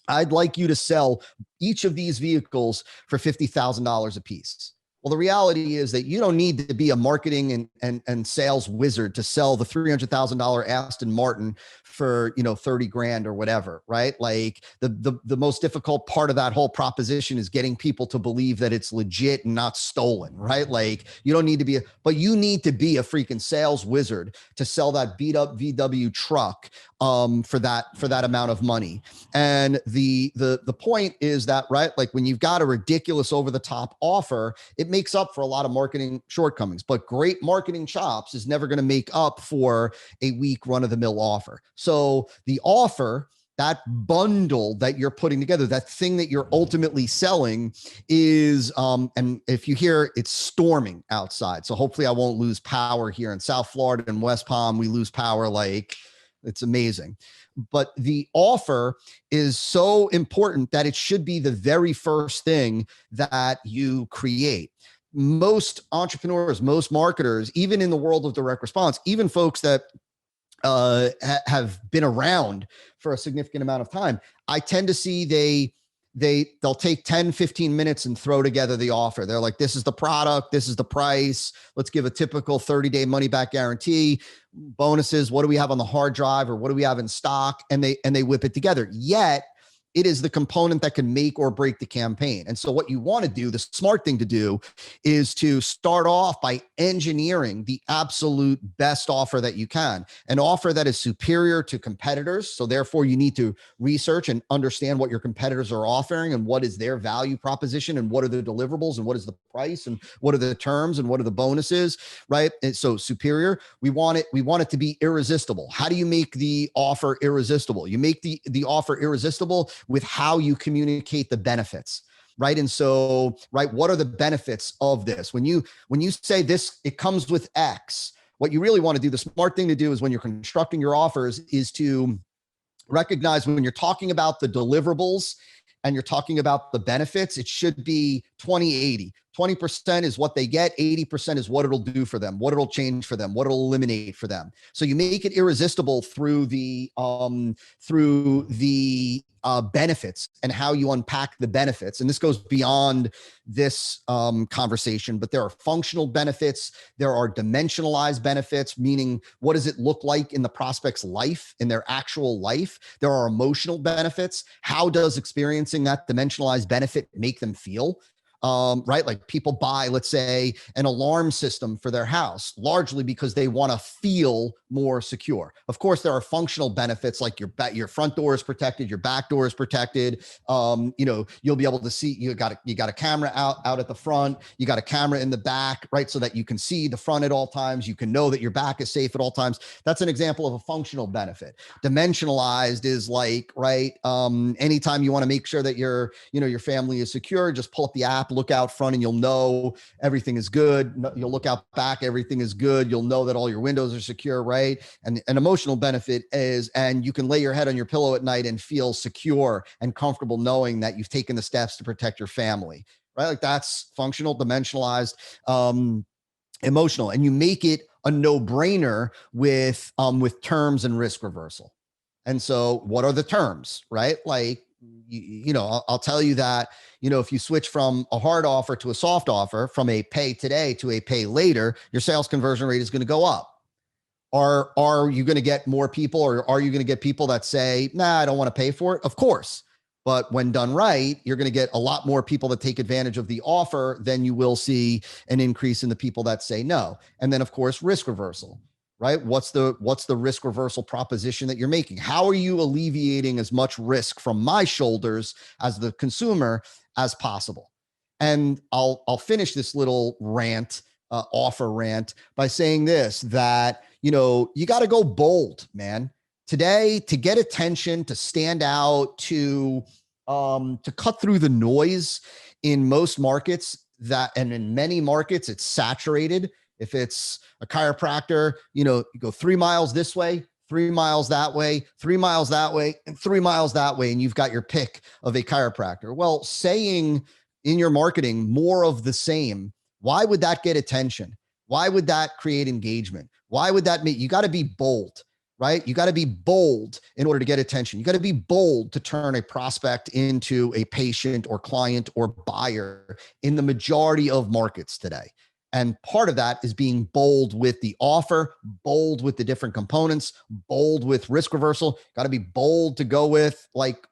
I'd like you to sell each of these vehicles for $50,000 a piece. Well, the reality is that you don't need to be a marketing and sales wizard to sell the $300,000 Aston Martin for, 30 grand or whatever, right? Like the most difficult part of that whole proposition is getting people to believe that it's legit and not stolen, right? Like you don't need to be, but you need to be a freaking sales wizard to sell that beat up VW truck for that amount of money. And the point is that, right, like when you've got a ridiculous over the top offer, it makes up for a lot of marketing shortcomings, but great marketing chops is never going to make up for a weak run of the mill offer. So the offer, that bundle that you're putting together, that thing that you're ultimately selling is, and if you hear it's storming outside, so hopefully I won't lose power here in South Florida and West Palm. We lose power like it's amazing. But the offer is so important that it should be the very first thing that you create. Most entrepreneurs, most marketers, even in the world of direct response, even folks that have been around for a significant amount of time, I tend to see they'll take 10, 15 minutes and throw together the offer. They're like, this is the product, this is the price. Let's give a typical 30-day money back guarantee, bonuses. What do we have on the hard drive, or what do we have in stock? And they whip it together. Yet it is the component that can make or break the campaign. And so what you want to do, the smart thing to do, is to start off by engineering the absolute best offer that you can, an offer that is superior to competitors. So therefore you need to research and understand what your competitors are offering and what is their value proposition and what are the deliverables and what is the price and what are the terms and what are the bonuses, right? And so superior, we want it to be irresistible. How do you make the offer irresistible? You make the offer irresistible with how you communicate the benefits, right? And so, right, what are the benefits of this? When you say this, it comes with X, what you really want to do, the smart thing to do is when you're constructing your offers is to recognize when you're talking about the deliverables and you're talking about the benefits, it should be 20-80. 20% is what they get. 80% is what it'll do for them, what it'll change for them, what it'll eliminate for them. So you make it irresistible through the benefits and how you unpack the benefits. And this goes beyond this conversation, but there are functional benefits. There are dimensionalized benefits, meaning what does it look like in the prospect's life, in their actual life? There are emotional benefits. How does experiencing that dimensionalized benefit make them feel? Right? Like people buy, let's say, an alarm system for their house, largely because they want to feel more secure. Of course, there are functional benefits like your front door is protected, your back door is protected. You'll be able to see, you got a camera out at the front, you got a camera in the back, right? So that you can see the front at all times. You can know that your back is safe at all times. That's an example of a functional benefit. Dimensionalized is like, right? Anytime you want to make sure that your family is secure, just pull up the app, look out front, and you'll know everything is good. You'll look out back, everything is good. You'll know that all your windows are secure, right? And an emotional benefit is, and you can lay your head on your pillow at night and feel secure and comfortable knowing that you've taken the steps to protect your family, right? Like that's functional, dimensionalized, emotional, and you make it a no-brainer with terms and risk reversal. And so what are the terms, right? Like, I'll tell you that, if you switch from a hard offer to a soft offer, from a pay today to a pay later, your sales conversion rate is going to go up. Are you going to get more people, or are you going to get people that say, nah, I don't want to pay for it? Of course. But when done right, you're going to get a lot more people that take advantage of the offer than you will see an increase in the people that say no. And then, of course, risk reversal, right? What's the risk reversal proposition that you're making? How are you alleviating as much risk from my shoulders as the consumer as possible? And I'll finish this little rant, offer rant, by saying this, that you got to go bold, man. Today, to get attention, to stand out, to cut through the noise in most markets, and in many markets, it's saturated. If it's a chiropractor, you go 3 miles this way, 3 miles that way, 3 miles that way, and 3 miles that way, and you've got your pick of a chiropractor. Well, saying in your marketing more of the same, why would that get attention? Why would that create engagement? Why would that you got to be bold, right? You got to be bold in order to get attention. You got to be bold to turn a prospect into a patient or client or buyer in the majority of markets today. And part of that is being bold with the offer, bold with the different components, bold with risk reversal. Got to be bold to go with, like,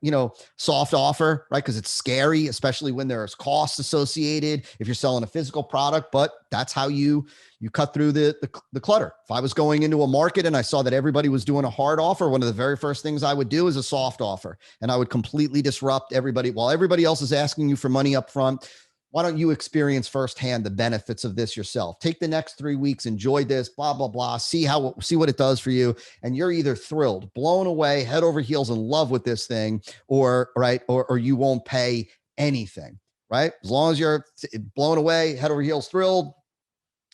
soft offer, right? Because it's scary, especially when there's costs associated if you're selling a physical product. But that's how you cut through the clutter. If I was going into a market and I saw that everybody was doing a hard offer, one of the very first things I would do is a soft offer. And I would completely disrupt everybody. While everybody else is asking you for money up front, why don't you experience firsthand the benefits of this yourself? Take the next 3 weeks, enjoy this, blah, blah, blah, see what it does for you. And you're either thrilled, blown away, head over heels in love with this thing, or you won't pay anything, right? As long as you're blown away, head over heels thrilled,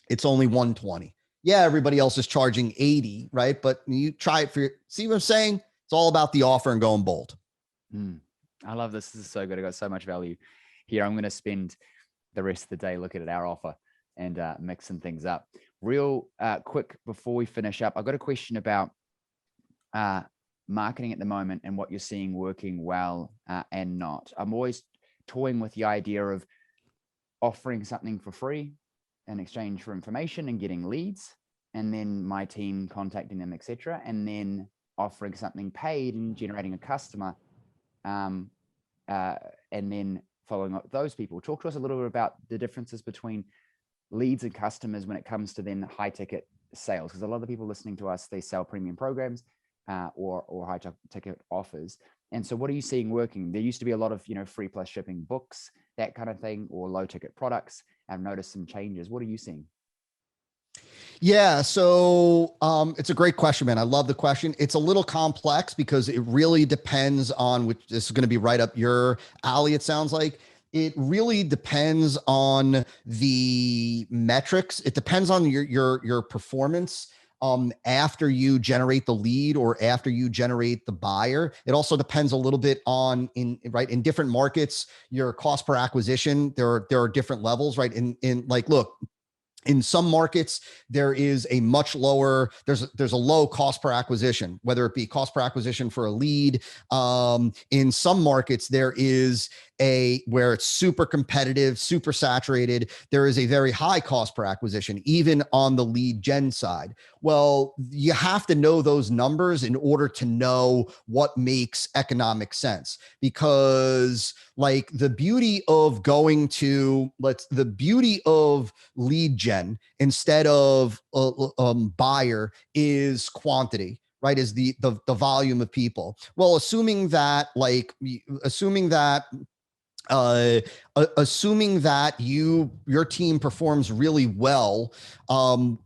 it's only $120. Yeah, everybody else is charging $80, right? But you try it see what I'm saying? It's all about the offer and going bold. I love this. This is so good. I got so much value here. I'm going to spend the rest of the day looking at our offer and mixing things up. Real quick before we finish up, I've got a question about marketing at the moment and what you're seeing working well and not. I'm always toying with the idea of offering something for free in exchange for information and getting leads, and then my team contacting them, etc., and then offering something paid and generating a customer, and then following up those people. Talk to us a little bit about the differences between leads and customers when it comes to then high ticket sales, because a lot of the people listening to us, they sell premium programs or high ticket offers. And so what are you seeing working? There used to be a lot of, free plus shipping books, that kind of thing, or low ticket products. I've noticed some changes. What are you seeing? Yeah. So it's a great question, man. I love the question. It's a little complex because it really depends on which. This is going to be right up your alley, it sounds like. It really depends on the metrics. It depends on your performance after you generate the lead or after you generate the buyer. It also depends a little bit on in different markets, your cost per acquisition. There are different levels, right? Look, in some markets, there is a much lower, there's a low cost per acquisition, whether it be cost per acquisition for a lead. In some markets, there is where it's super competitive, super saturated. There is a very high cost per acquisition, even on the lead gen side. Well, you have to know those numbers in order to know what makes economic sense, because like the beauty of lead gen instead of buyer is quantity, right? Is the volume of people. Well, assuming that your team performs really well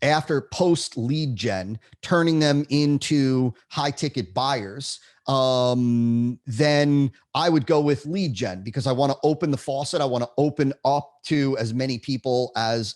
after post lead gen, turning them into high ticket buyers, then I would go with lead gen because I want to open the faucet. I want to open up to as many people as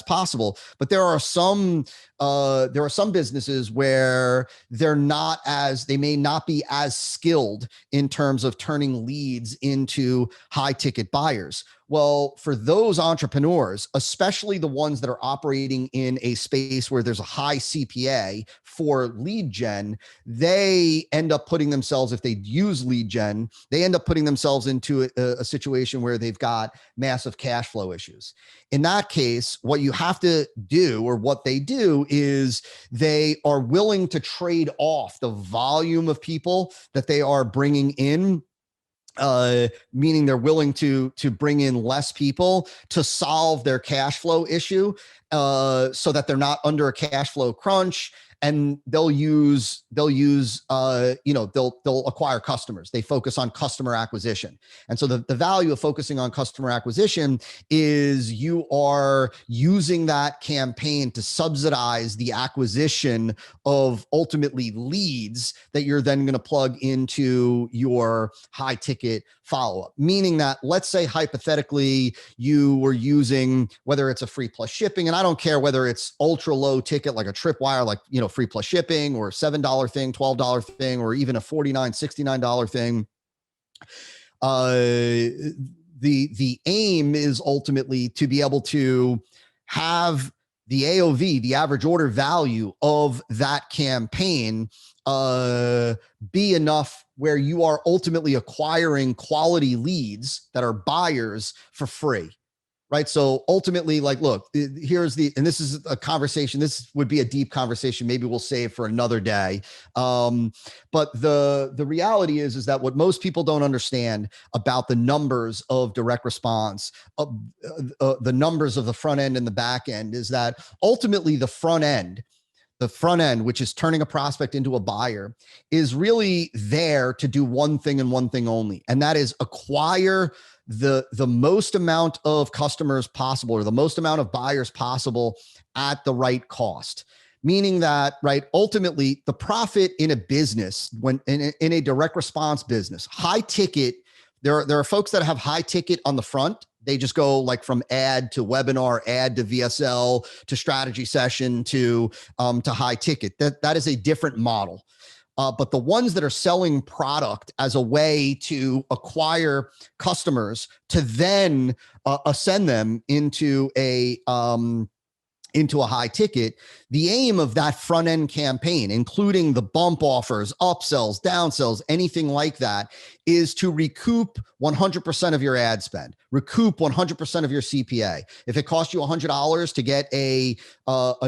possible. But there are some businesses where they may not be as skilled in terms of turning leads into high ticket buyers. Well, for those entrepreneurs, especially the ones that are operating in a space where there's a high CPA for lead gen, they end up putting themselves, if they use lead gen, they end up putting themselves into a situation where they've got massive cash flow issues. In that case, what you have to do, or what they do, is they are willing to trade off the volume of people that they are bringing in, meaning they're willing to bring in less people to solve their cash flow issue, so that they're not under a cash flow crunch. And they'll acquire customers. They focus on customer acquisition. And so the value of focusing on customer acquisition is you are using that campaign to subsidize the acquisition of ultimately leads that you're then going to plug into your high ticket follow-up. Meaning that, let's say hypothetically you were using, whether it's a free plus shipping, and I don't care whether it's ultra low ticket like a tripwire, like, free plus shipping, or $7 thing, $12 thing, or even a $49, $69 thing. The aim is ultimately to be able to have the AOV, the average order value of that campaign, be enough where you are ultimately acquiring quality leads that are buyers for free. Right. So ultimately, like, look, and this is a conversation. This would be a deep conversation. Maybe we'll save for another day. But the reality is that what most people don't understand about the numbers of direct response, the numbers of the front end and the back end, is that ultimately the front end, which is turning a prospect into a buyer, is really there to do one thing and one thing only. And that is acquire the most amount of customers possible, or the most amount of buyers possible, at the right cost. Meaning that, right, ultimately the profit in a business, when in a direct response business, high ticket, there are folks that have high ticket on the front. They just go like from ad to webinar, ad to VSL, to strategy session, to high ticket. That is a different model. But the ones that are selling product as a way to acquire customers to then ascend them into a high ticket, the aim of that front end campaign, including the bump offers, upsells, downsells, anything like that, is to recoup 100% of your ad spend, recoup 100% of your CPA. If it costs you $100 to get a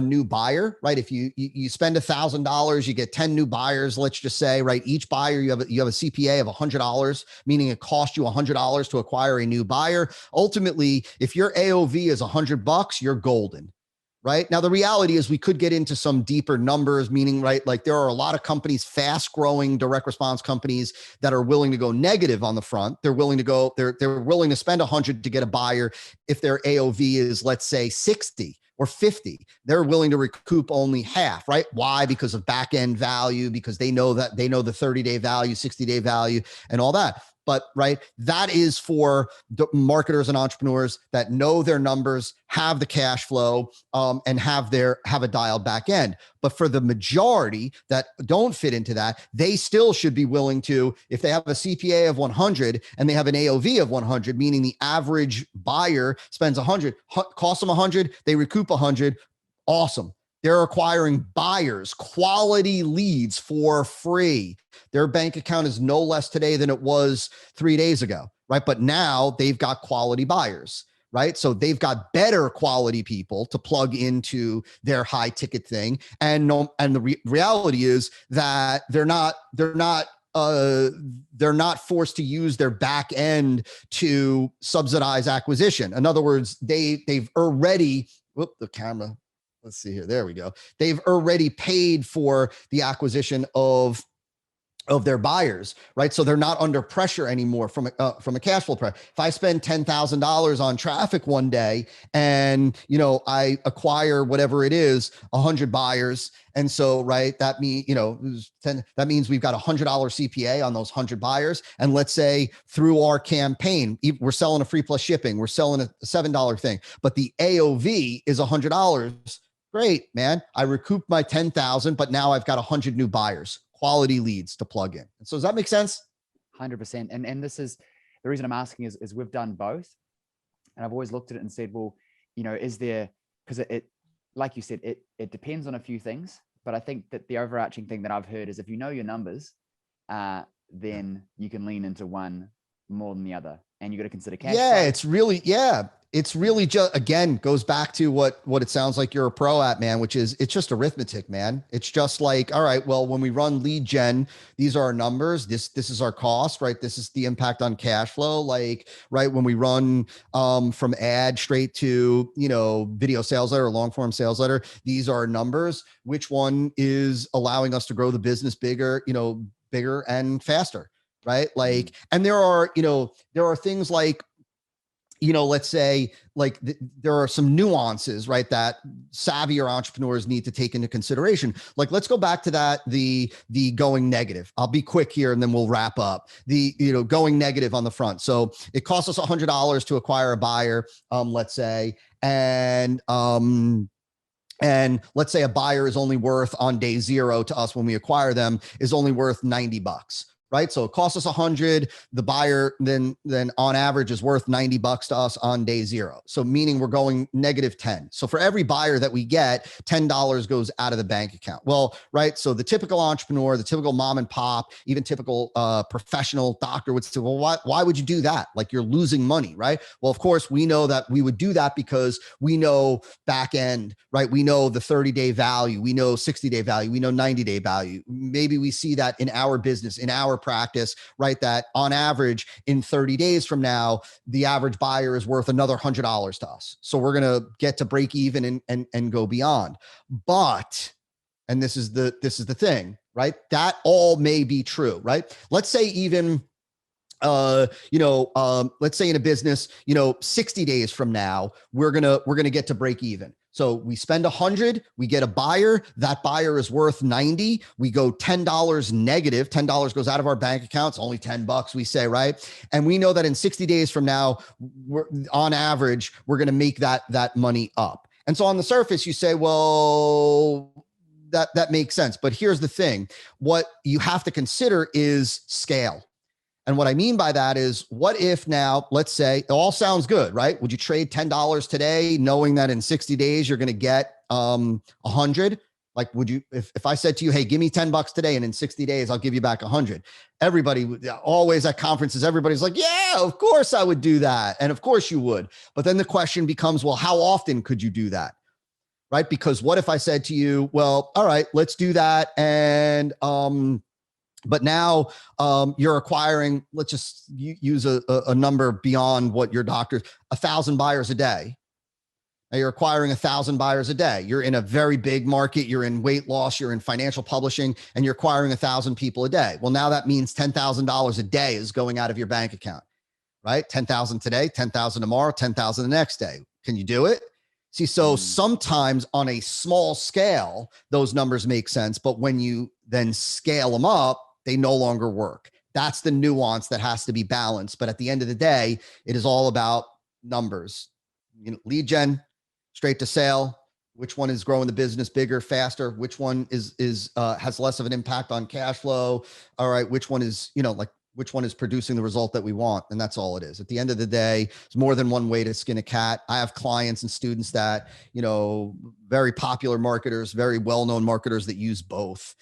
new buyer, right? If you spend $1,000, you get 10 new buyers, let's just say, right? Each buyer, you have a CPA of $100, meaning it costs you $100 to acquire a new buyer. Ultimately, if your AOV is $100, you're golden. Right now, the reality is we could get into some deeper numbers, meaning, right, like there are a lot of companies, fast growing direct response companies, that are willing to go negative on the front. They're willing to spend 100 to get a buyer. If their AOV is, let's say, 60 or 50, they're willing to recoup only half, right? Why? Because of back end value, because they know the 30-day value, 60-day value, and all that. But right, that is for the marketers and entrepreneurs that know their numbers, have the cash flow, and have a dialed back end. But for the majority that don't fit into that, they still should be willing to, if they have a CPA of 100 and they have an AOV of 100, meaning the average buyer spends 100, costs them 100, they recoup 100. Awesome. They're acquiring buyers, quality leads for free. Their bank account is no less today than it was 3 days ago, right? But now they've got quality buyers, right? So they've got better quality people to plug into their high ticket thing. And the reality is that they're not forced to use their back end to subsidize acquisition. In other words, they've already, the camera. Let's see here. There we go. They've already paid for the acquisition of of their buyers, right? So they're not under pressure anymore from a cash flow pressure. If I spend $10,000 on traffic one day, and I acquire whatever it is, 100 buyers, and so right, that means that means we've got $100 CPA on those 100 buyers, and let's say through our campaign, we're selling a free plus shipping, we're selling a $7 thing, but the AOV is $100. Great, man. I recouped my 10,000, but now I've got 100 new buyers, quality leads to plug in. So does that make sense? 100%. And this is the reason I'm asking is we've done both. And I've always looked at it and said, well, is there, because it, like you said, it depends on a few things. But I think that the overarching thing that I've heard is if you know your numbers, then you can lean into one more than the other. And you got to consider cash flow. It's really just, again, goes back to what it sounds like you're a pro at, man, which is it's just arithmetic, man. It's just like, all right, well, when we run lead gen, these are our numbers. This is our cost, right? This is the impact on cash flow. Like, right, when we run from ad straight to, video sales letter or long form sales letter, these are our numbers. Which one is allowing us to grow the business bigger and faster, right? Like, and there are things like, let's say like there are some nuances, right, that savvier entrepreneurs need to take into consideration. Like, let's go back to that, the going negative. I'll be quick here and then we'll wrap up. The, going negative on the front. So it costs us $100 to acquire a buyer, let's say, and let's say a buyer is only worth on day 0 to us when we acquire them is only worth $90. Right. So it costs us 100. The buyer then on average is worth $90 to us on day 0. So meaning we're going -10. So for every buyer that we get, $10 goes out of the bank account. Well, right. So the typical entrepreneur, the typical mom and pop, even typical professional doctor would say, well, why would you do that? Like, you're losing money, right? Well, of course, we know that we would do that because we know back end, right? We know the 30-day value. We know 60-day value. We know 90-day value. Maybe we see that in our business, in our practice, right? That on average in 30 days from now, the average buyer is worth another $100 to us. So we're going to get to break even and go beyond. But, and this is the thing, right? That all may be true, right? Let's say even let's say in a business, 60 days from now, we're going to get to break even. So we spend 100, we get a buyer, that buyer is worth 90. We go $10 negative, $10 goes out of our bank account. It's only $10, we say, right? And we know that in 60 days from now, on average, we're going to make that money up. And so on the surface, you say, well, that makes sense. But here's the thing. What you have to consider is scale. And what I mean by that is, what if now, let's say it all sounds good, right? Would you trade $10 today, knowing that in 60 days, you're going to get 100? Like, would you, if I said to you, hey, give me $10 today, and in 60 days, I'll give you back 100. Everybody always at conferences, everybody's like, yeah, of course I would do that. And of course you would. But then the question becomes, well, how often could you do that? Right? Because what if I said to you, well, all right, let's do that. And, but now you're acquiring, let's just use a number beyond what your doctor, 1,000 buyers a day. Now you're acquiring 1,000 buyers a day. You're in a very big market. You're in weight loss. You're in financial publishing, and you're acquiring 1,000 people a day. Well, now that means $10,000 a day is going out of your bank account, right? 10,000 today, 10,000 tomorrow, 10,000 the next day. Can you do it? See, so sometimes on a small scale, those numbers make sense. But when you then scale them up, they no longer work. That's the nuance that has to be balanced. But at the end of the day, it is all about numbers. Lead gen, straight to sale. Which one is growing the business bigger, faster? Which one is has less of an impact on cash flow? All right, which one is which one is producing the result that we want? And that's all it is. At the end of the day, there's more than one way to skin a cat. I have clients and students that, very popular marketers, very well-known marketers that use both.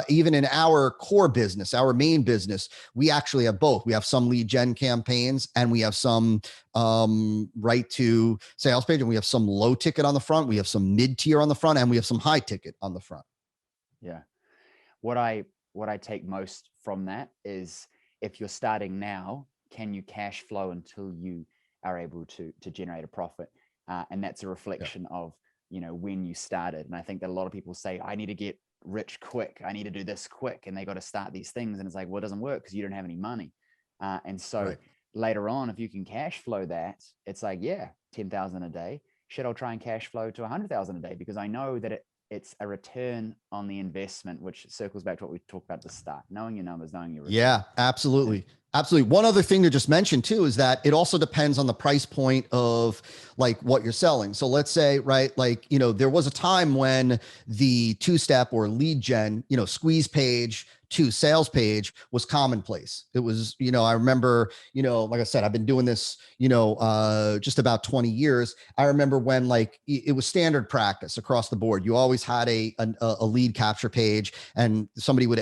Even in our core business, our main business, we actually have both. We have some lead gen campaigns, and we have some right to sales page, and we have some low ticket on the front. We have some mid tier on the front, and we have some high ticket on the front. Yeah. What I take most from that is, if you're starting now, can you cash flow until you are able to generate a profit? And that's a reflection of when you started. And I think that a lot of people say, I need to get rich quick. I need to do this quick. And they got to start these things. And it's like, well, it doesn't work because you don't have any money. And so Right. later on, if you can cash flow that, it's like, yeah, 10,000 a day. Shit, I'll try and cash flow to 100,000 a day because I know that it's a return on the investment, which circles back to what we talked about at the start, knowing your numbers, knowing your return. Yeah, absolutely. Absolutely. One other thing to just mention too is that it also depends on the price point of like what you're selling. So let's say, right, like, there was a time when the two-step or lead gen, squeeze page to sales page was commonplace. It was, I remember, like I said, I've been doing this, just about 20 years. I remember when like it was standard practice across the board. You always had a lead capture page and somebody would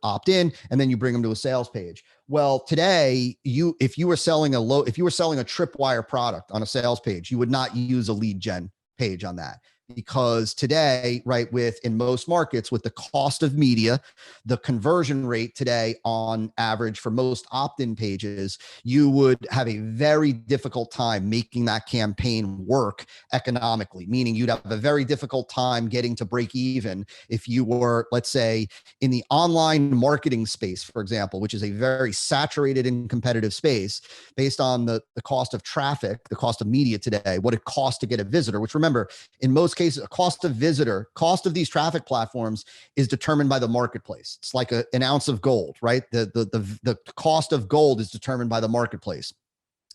opt in and then you bring them to a sales page. Well, today, if you were selling a tripwire product on a sales page, you would not use a lead gen page on that. Because today, right, in most markets, with the cost of media, the conversion rate today on average for most opt-in pages, you would have a very difficult time making that campaign work economically, meaning you'd have a very difficult time getting to break even if you were, let's say, in the online marketing space, for example, which is a very saturated and competitive space based on the cost of traffic, the cost of media today, what it costs to get a visitor, which remember, in most cases, a cost of these traffic platforms is determined by the marketplace. It's like an ounce of gold, right? The cost of gold is determined by the marketplace.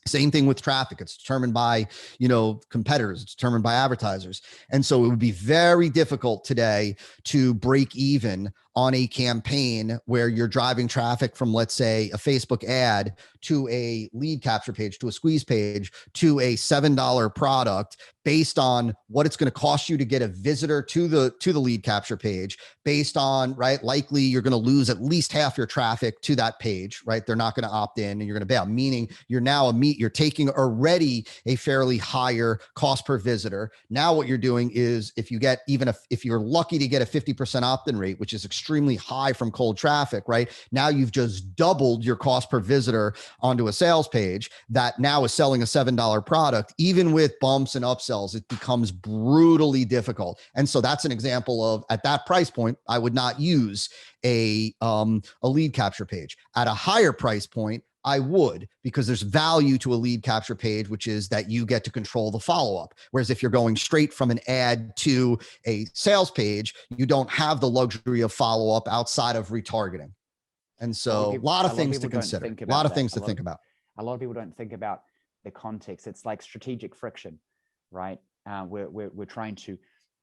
Same thing with traffic. It's determined by, competitors. It's determined by advertisers. And so it would be very difficult today to break even on a campaign where you're driving traffic from, let's say, a Facebook ad to a lead capture page, to a squeeze page, to a $7 product based on what it's going to cost you to get a visitor to the lead capture page, based on, right, likely you're going to lose at least half your traffic to that page, right? They're not going to opt in and you're going to bail, meaning you're taking already a fairly higher cost per visitor. Now what you're doing is if you're lucky to get a 50% opt-in rate, which is extremely high from cold traffic, right? Now you've just doubled your cost per visitor onto a sales page that now is selling a $7 product. Even with bumps and upsells, it becomes brutally difficult. And so that's an example of, at that price point, I would not use a lead capture page. At a higher price point, I would, because there's value to a lead capture page, which is that you get to control the follow-up. Whereas if you're going straight from an ad to a sales page, you don't have the luxury of follow-up outside of retargeting. And so a lot of things to consider, a lot of things to think about. A lot of people don't think about the context. It's like strategic friction, right? We're trying to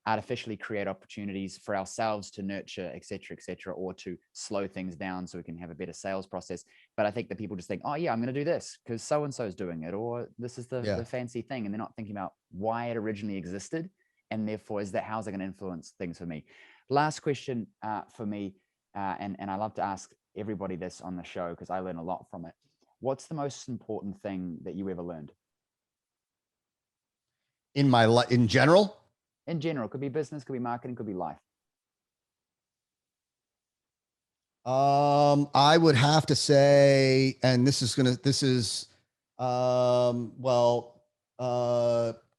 artificially create opportunities for ourselves to nurture, et cetera, or to slow things down so we can have a better sales process. But I think that people just think, oh yeah, I'm going to do this because so-and-so is doing it, or this is the fancy thing. And they're not thinking about why it originally existed. And therefore, how's it going to influence things for me? Last question for me, and I love to ask everybody this on the show because I learn a lot from it. What's the most important thing that you ever learned? In general? In general, could be business, could be marketing, could be life. I would have to say, and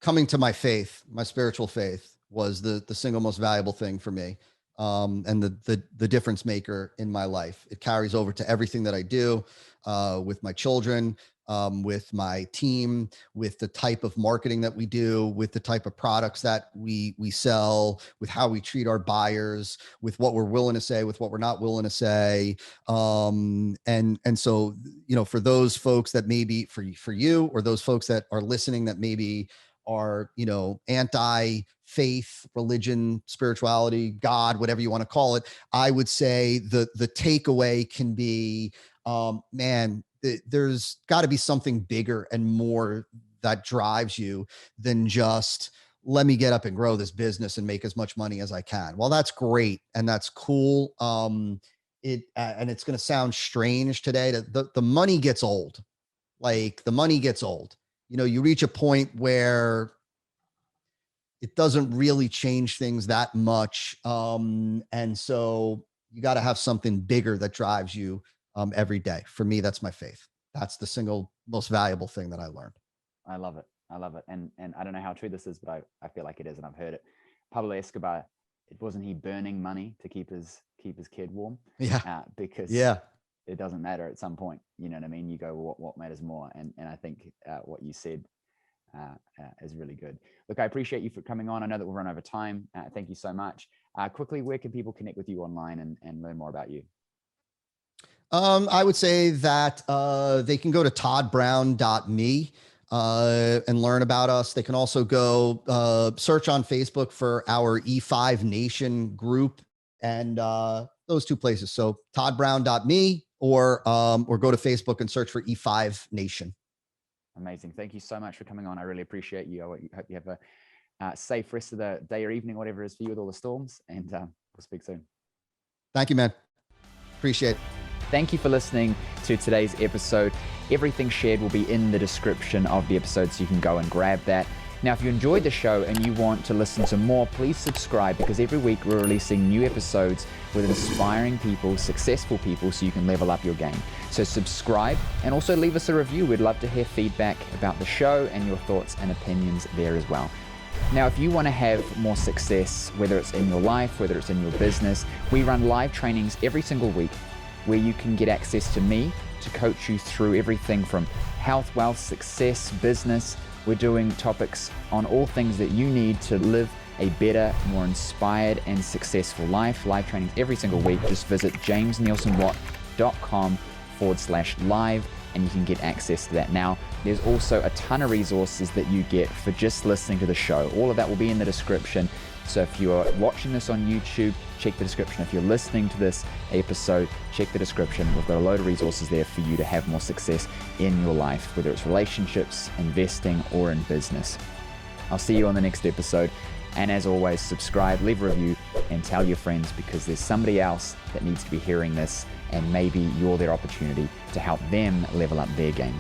coming to my faith, my spiritual faith was the single most valuable thing for me. And the difference maker in my life. It carries over to everything that I do, with my children, with my team, with the type of marketing that we do, with the type of products that we sell, with how we treat our buyers, with what we're willing to say, with what we're not willing to say. And so, for those folks that maybe for you, or those folks that are listening that maybe are, anti-faith, religion, spirituality, God, whatever you want to call it, I would say the takeaway can be, there's got to be something bigger and more that drives you than just, let me get up and grow this business and make as much money as I can. Well, that's great. And that's cool. And it's going to sound strange today, the money gets old. Like the money gets old. You reach a point where it doesn't really change things that much. And so you got to have something bigger that drives you every day. For me, that's my faith. That's the single most valuable thing that I learned. I love it. I love it. And I don't know how true this is, but I feel like it is, and I've heard it. Pablo Escobar, it wasn't he burning money to keep his kid warm? Yeah. Because Yeah. it doesn't matter at some point. You know what I mean? You go, well, what matters more? And I think what you said is really good. Look, I appreciate you for coming on. I know that we'll run over time. Thank you so much. Quickly, where can people connect with you online and learn more about you? I would say that they can go to toddbrown.me and learn about us. They can also go search on Facebook for our E5 Nation group and those two places. So toddbrown.me or go to Facebook and search for E5 Nation. Amazing. Thank you so much for coming on. I really appreciate you. I hope you have a safe rest of the day or evening, whatever it is for you with all the storms, and we'll speak soon. Thank you, man. Appreciate it. Thank you for listening to today's episode. Everything shared will be in the description of the episode, so you can go and grab that. Now, if you enjoyed the show and you want to listen to more, please subscribe, because every week we're releasing new episodes with inspiring people, successful people, so you can level up your game. So subscribe and also leave us a review. We'd love to hear feedback about the show and your thoughts and opinions there as well. Now, if you want to have more success, whether it's in your life, whether it's in your business, we run live trainings every single week where you can get access to me to coach you through everything from health, wealth, success, business. We're doing topics on all things that you need to live a better, more inspired and successful life. Live trainings every single week. Just visit jamesnielsenwatt.com/live and you can get access to that. Now, there's also a ton of resources that you get for just listening to the show. All of that will be in the description. So if you're watching this on YouTube, check the description. If you're listening to this episode, check the description. We've got a load of resources there for you to have more success in your life, whether it's relationships, investing, or in business. I'll see you on the next episode. And as always, subscribe, leave a review, and tell your friends, because there's somebody else that needs to be hearing this, and maybe you're their opportunity to help them level up their game.